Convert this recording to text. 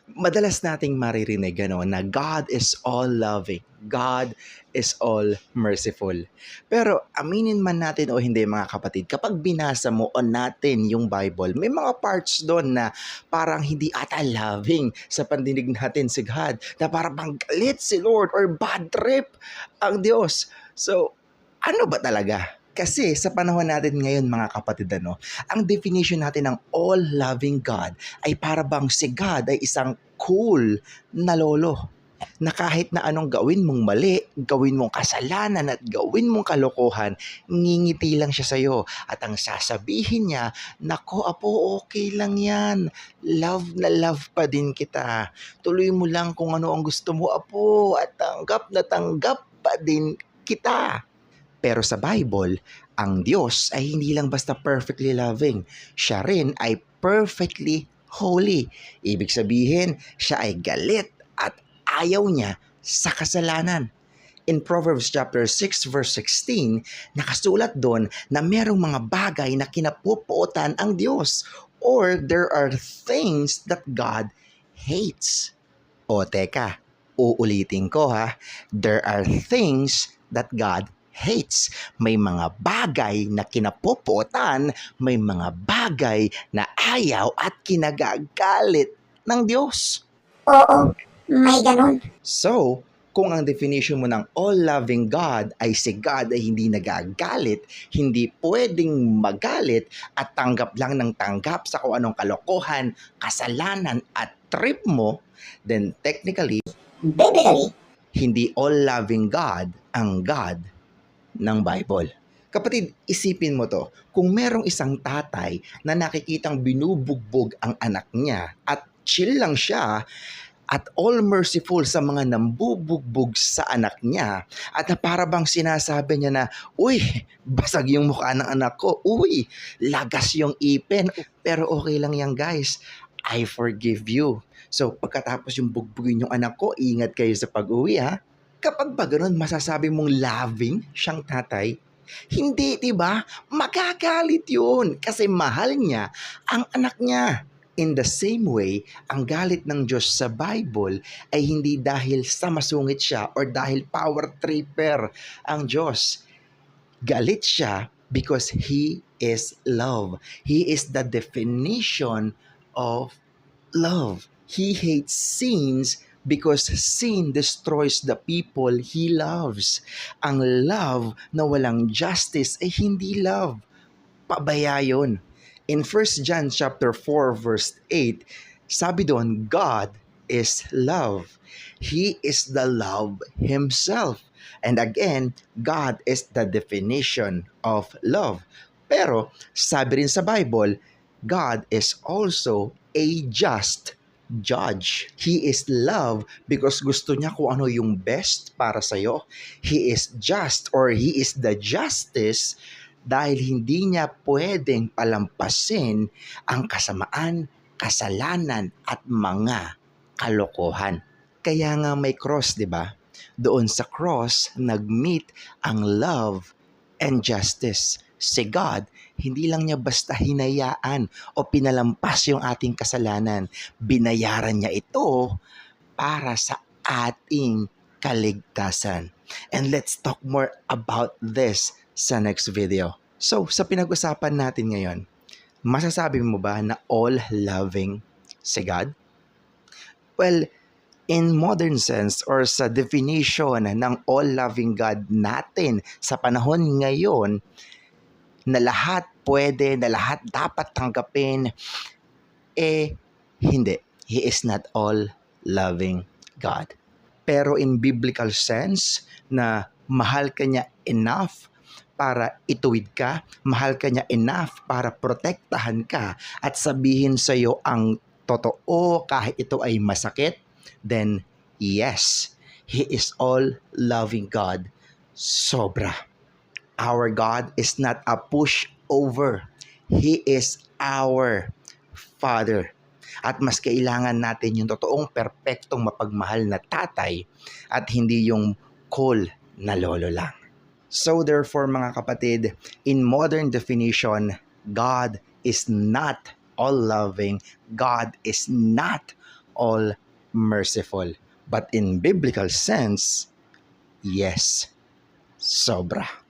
Madalas nating maririnig na God is all-loving, God is all-merciful. Pero aminin man natin o hindi mga kapatid, kapag binasa mo o natin yung Bible, may mga parts doon na parang hindi ata loving sa pandinig natin si God, na parang bang galit si Lord or bad trip ang Diyos. So, ano ba talaga? Kasi sa panahon natin ngayon mga kapatid, ang definition natin ng all-loving God ay para bang si God ay isang cool na lolo na kahit na anong gawin mong mali, gawin mong kasalanan at gawin mong kalokohan, ngingiti lang siya sa'yo. At ang sasabihin niya, nako apo, okay lang yan. Love na love pa din kita. Tuloy mo lang kung ano ang gusto mo, apo, at tanggap na tanggap pa din kita. Pero sa Bible, ang Diyos ay hindi lang basta perfectly loving. Siya rin ay perfectly holy. Ibig sabihin, siya ay galit at ayaw niya sa kasalanan. In Proverbs chapter 6 verse 16, nakasulat doon na merong mga bagay na kinapupuotan ang Diyos, or there are things that God hates. O teka, uulitin ko ha. There are things that God hates. May mga bagay na kinapupuotan, may mga bagay na ayaw at kinagagalit ng Diyos. Oo, may ganun. So, kung ang definition mo ng all-loving God ay si God ay hindi nagagalit, hindi pwedeng magalit at tanggap lang ng tanggap sa kung anong kalokohan, kasalanan at trip mo, then technically, Biblically, hindi all-loving God ang God ng Bible. Kapatid, isipin mo to, kung merong isang tatay na nakikitang binubugbog ang anak niya at chill lang siya at all merciful sa mga nambubugbog sa anak niya at na para bang sinasabi niya na, uy, basag yung mukha ng anak ko, uy, lagas yung ipin, pero okay lang yan guys, I forgive you. So pagkatapos yung bugbugin yung anak ko, ingat kayo sa pag-uwi ha. Kapag ba ganun, masasabi mong loving siyang tatay? Hindi, di ba? Magagalit yun kasi mahal niya ang anak niya. In the same way, ang galit ng Diyos sa Bible ay hindi dahil sa masungit siya or dahil power tripper ang Diyos. Galit siya because He is love. He is the definition of love. He hates sins because sin destroys the people He loves. Ang love na walang justice ay hindi love. Pabaya yun. In 1 John chapter 4 verse 8, sabi doon, God is love. He is the love Himself. And again, God is the definition of love. Pero sabi rin sa Bible, God is also a just judge. He is love because gusto niya kung ano yung best para sa'yo. He is just or He is the justice dahil hindi niya pwedeng palampasin ang kasamaan, kasalanan at mga kalokohan. Kaya nga may cross, di ba? Doon sa cross, nag-meet ang love and justice. Si God, hindi lang niya basta hinayaan o pinalampas yung ating kasalanan. Binayaran niya ito para sa ating kaligtasan. And let's talk more about this sa next video. So, sa pinag-usapan natin ngayon, masasabi mo ba na all-loving si God? Well, in modern sense or sa definition ng all-loving God natin sa panahon ngayon, na lahat pwede, na lahat dapat tanggapin, hindi. He is not all-loving God. Pero in biblical sense, na mahal ka niya enough para ituwid ka, mahal ka niya enough para protektahan ka at sabihin sa iyo ang totoo kahit ito ay masakit, then yes, He is all-loving God. Sobra. Our God is not a pushover. He is our Father. At mas kailangan natin yung totoong perpektong mapagmahal na tatay at hindi yung cool na lolo lang. So therefore mga kapatid, in modern definition, God is not all-loving. God is not all merciful. But in biblical sense, yes, sobra.